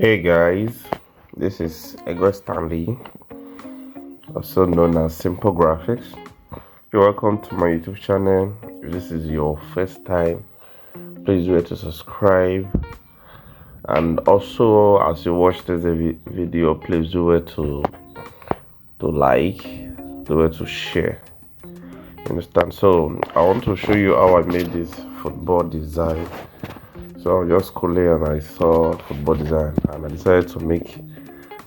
Hey guys, this is Ego Stanley, also known as Simple Graphics. You're welcome to my YouTube channel. If this is your first time, please do it to subscribe. And also, as you watch this video, please do it to like, do it to share. You understand? So I want to show you how I made this football design. So I was just schooling and I saw football design and I decided to make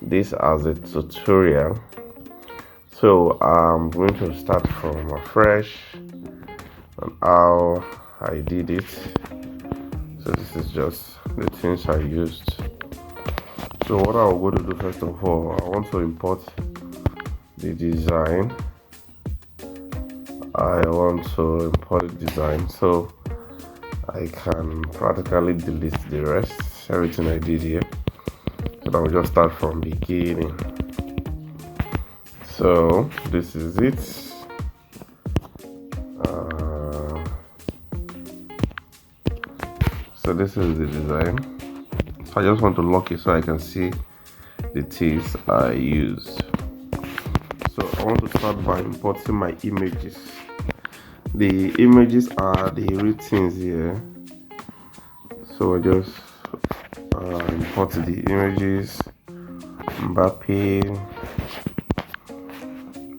this as a tutorial. So I'm going to start from afresh on how I did it. So this is just the things I used. So what I'm going to do first of all, I want to import the design. I want to import the design so I can practically delete the rest, everything I did here. So I will just start from beginning. So this is it. So this is the design. So I just want to lock it so I can see the things I used. So I want to start by importing my images. The images are the real things here. So I just import the images. Mbappe.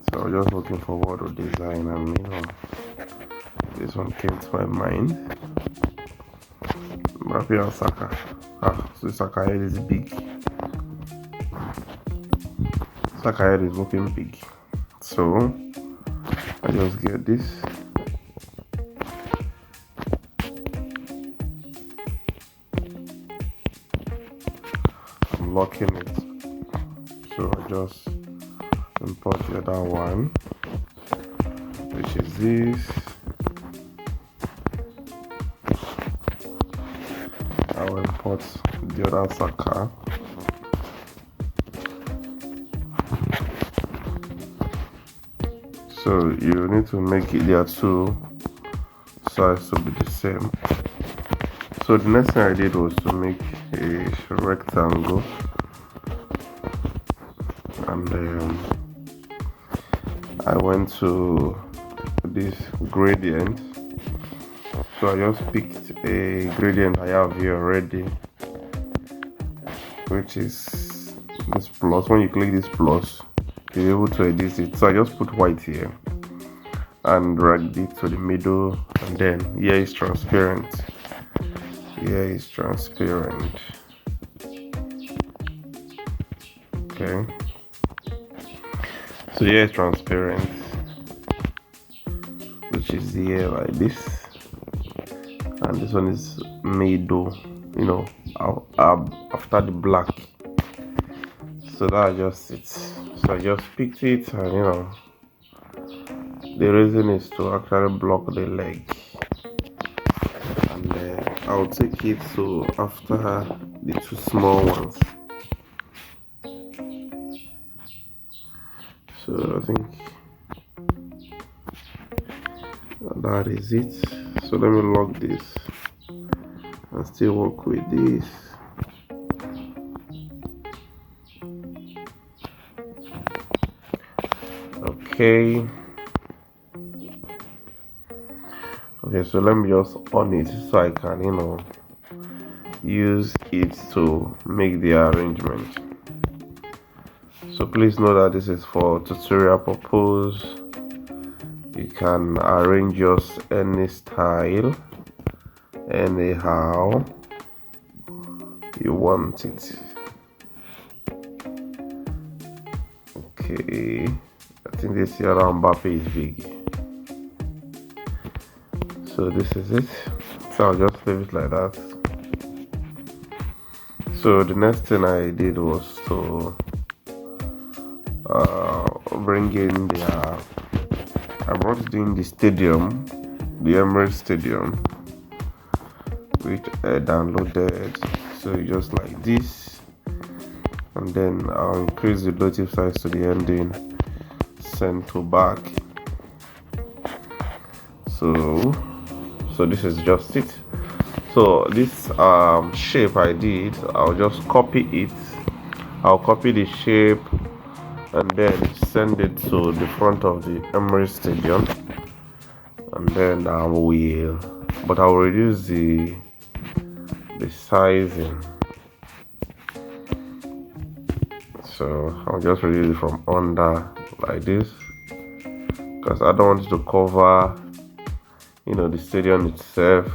So I was just looking forward to design, and this one came to my mind. Mbappe and Saka. So Saka head is big. Saka head is looking big. So I just get this. I'm locking it. So I just import the other one, which is this. I will import the other Saka. So you need to make it their two sides to be the same. So the next thing I did was to make a rectangle, and I went to this gradient. So I just picked a gradient I have here already, which is this plus. When you click this plus, you're able to edit it. So I just put white here and dragged it to the middle, and then here is transparent. Here is transparent. Okay. So here is transparent, which is here like this, and this one is middle. After the black. So that's just it. So I just picked it, and the reason is to actually block the leg, and I'll take it to after the two small ones. So I think that is it. So let me lock this and still work with this. Okay, so let me just on it so I can use it to make the arrangement. So please know that this is for tutorial purpose. You can arrange just any style, anyhow you want it. Okay, I think this here Mbappe is big. So this is it. So I'll just leave it like that. So the next thing I did was to bring in I brought it in the stadium, the Emirates Stadium, which I downloaded. So just like this, and then I'll increase the relative size to the ending, send to back. So this is just it. So this shape I did, I'll just copy it. I'll copy the shape and then send it to the front of the Emirates Stadium, and then I will reduce the sizing. So I'll just reduce it from under like this, because I don't want it to cover the stadium itself.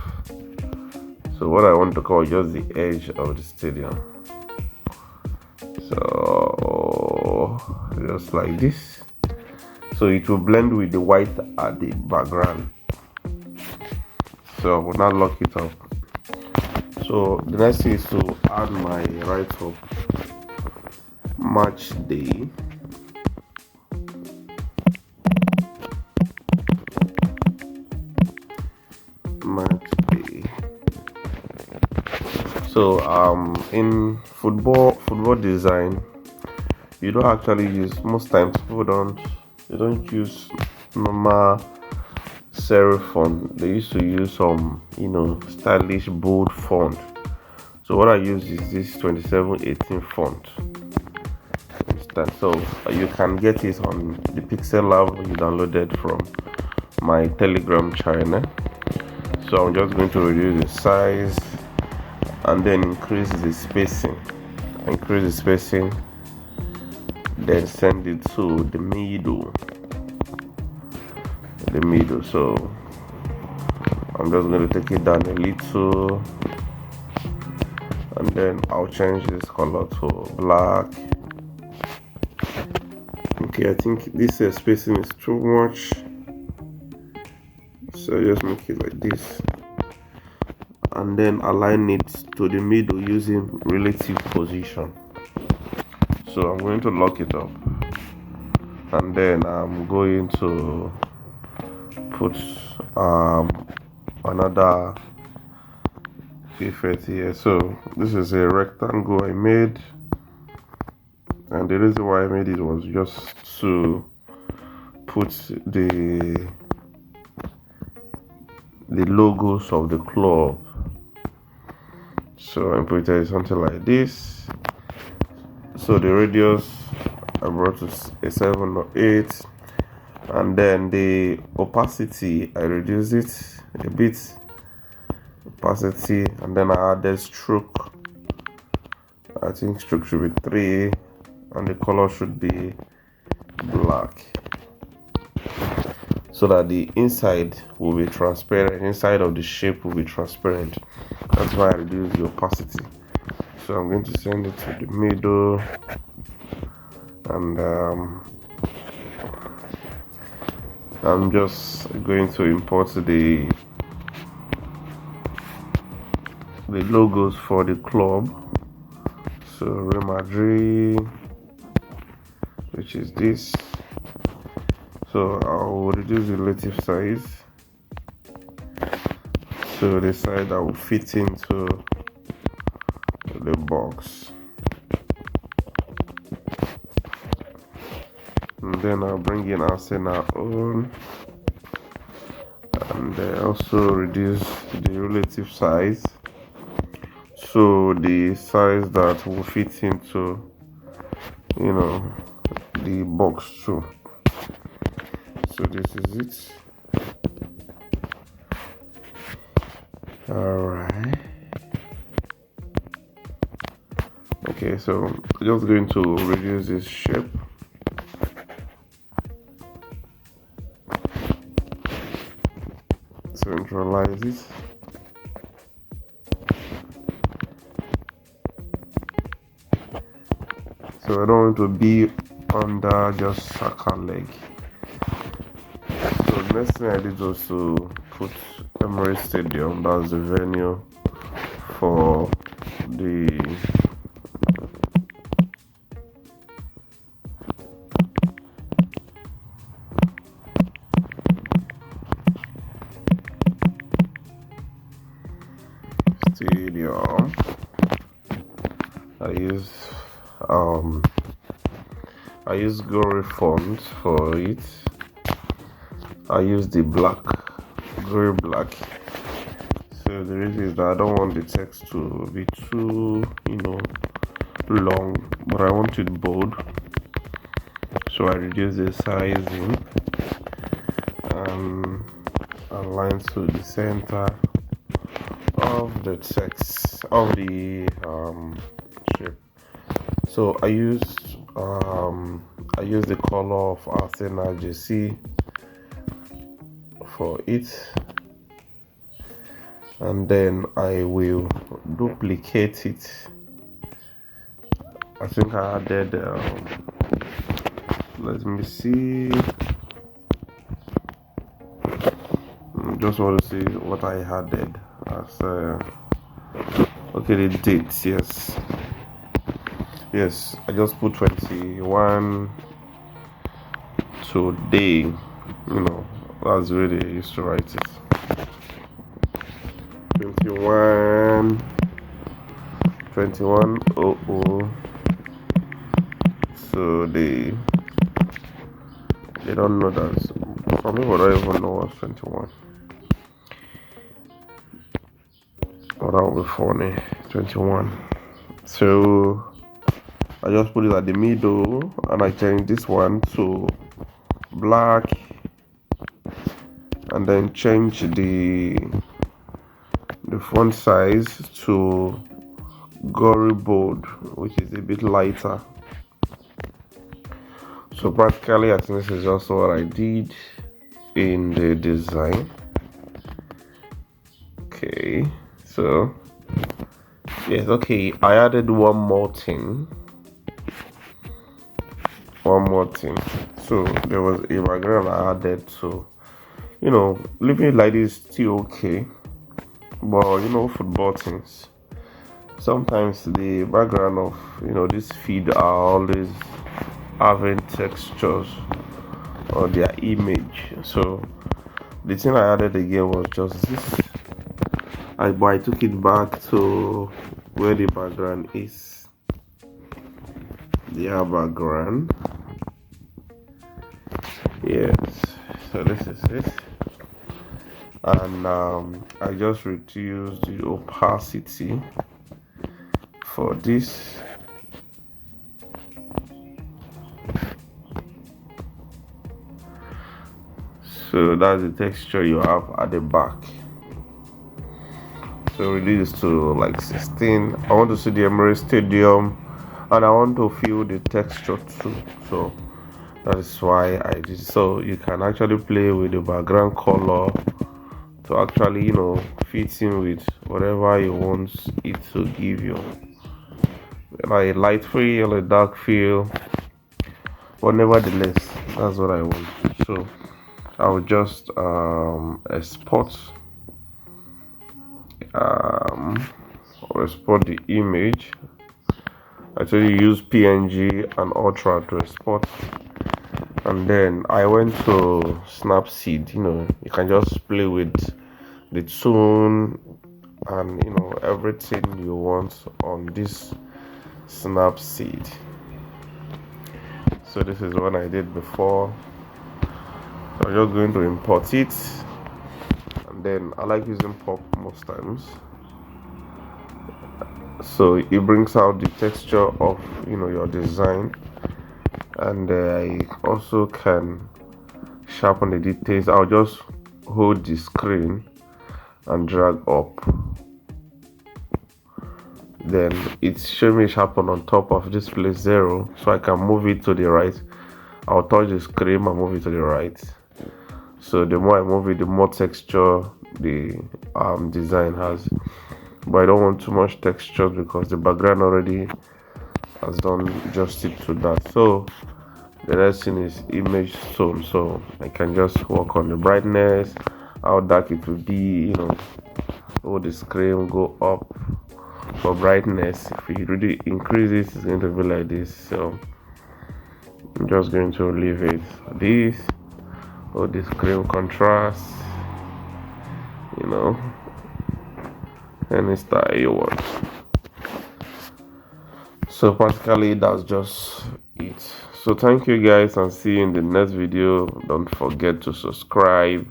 So what I want to cover is just the edge of the stadium. So just like this, so it will blend with the white at the background. So I will now lock it up. So the next thing is to add my write-up match day. So in football design, you don't actually use, most times people don't use normal serif font. They used to use some stylish bold font. So what I use is this 2718 font. So you can get it on the Pixel Lab you downloaded from my Telegram channel. So I'm just going to reduce the size and then increase the spacing, then send it to the middle. So I'm just going to take it down a little, and then I'll change this color to black. Okay, I think this spacing is too much, so just make it like this, and then align it to the middle using relative position. So I'm going to lock it up, and then I'm going to put another effect here. So this is a rectangle I made, and the reason why I made it was just to put the logos of the club. So I put it something like this. So the radius I brought to a 7 or 8, and then the opacity I reduced it a bit, and then I added stroke. I think stroke should be 3, and the color should be black, so that the inside will be transparent, inside of the shape will be transparent. That's why I reduce the opacity. So I'm going to send it to the middle, and I'm just going to import the logos for the club. So Real Madrid, which is this. So I will reduce the relative size, so the side that will fit into the box, and then I'll bring in Arsenal on, and also reduce the relative size, so the size that will fit into the box too. So this is it. Alright. Okay, so just going to reduce this shape. Centralize it. So I don't want to be under just Saka leg. So the next thing I did was to put Emirates Stadium, that's the venue for the stadium. I use Glory font for it. I use the black, Glory black. So the reason is that I don't want the text to be too, long, but I want it bold. So I reduce the sizing and align to the center of the text of the shape. So I use the color of Arsenal JC for it, and then I will duplicate it. I think I added let me see, just want to see what I added as okay, the dates. Yes, I just put 21 today. That's really used to write it. 21 so they don't know that. Some people don't even know what's 21. But that would be funny. 21. So I just put it at the middle and I change this one to black, and then change the font size to gory bold, which is a bit lighter. So practically I think this is just what I did in the design. Okay, so yes, okay, I added one more thing. So there was a background I added, so leaving it like this still okay, but football things, sometimes the background of this feed are always having textures or their image. So the thing I added again was just this. But I took it back to where the background is. Their background. Yes. So this is it. And I just reduced the opacity for this. So that's the texture you have at the back. So reduce to like 16. I want to see the Emirates Stadium, and I want to feel the texture too. So that is why I did. So you can actually play with the background color to actually fit in with whatever you want it to give you, like a light feel, a dark feel, but nevertheless that's what I want. So I will just export the image. I actually use PNG and Ultra to export, and then I went to Snapseed. You can just play with the tone and everything you want on this Snapseed. So this is what I did before. So I'm just going to import it, and then I like using pop most times, so it brings out the texture of your design, and I also can sharpen the details. I'll just hold the screen and drag up, then it's showing me sharpen on top of this place 0, so I can move it to the right. I'll touch the screen and move it to the right. So the more I move it, the more texture the design has. But I don't want too much texture because the background already has done justice to that. So the next thing is image tone. So I can just work on the brightness, how dark it will be. All the screen go up for brightness. If you really increase it, it's going to be like this. So I'm just going to leave it this. All the screen contrast, any style you want. So practically that's just it. So thank you guys, and see you in the next video. Don't forget to subscribe.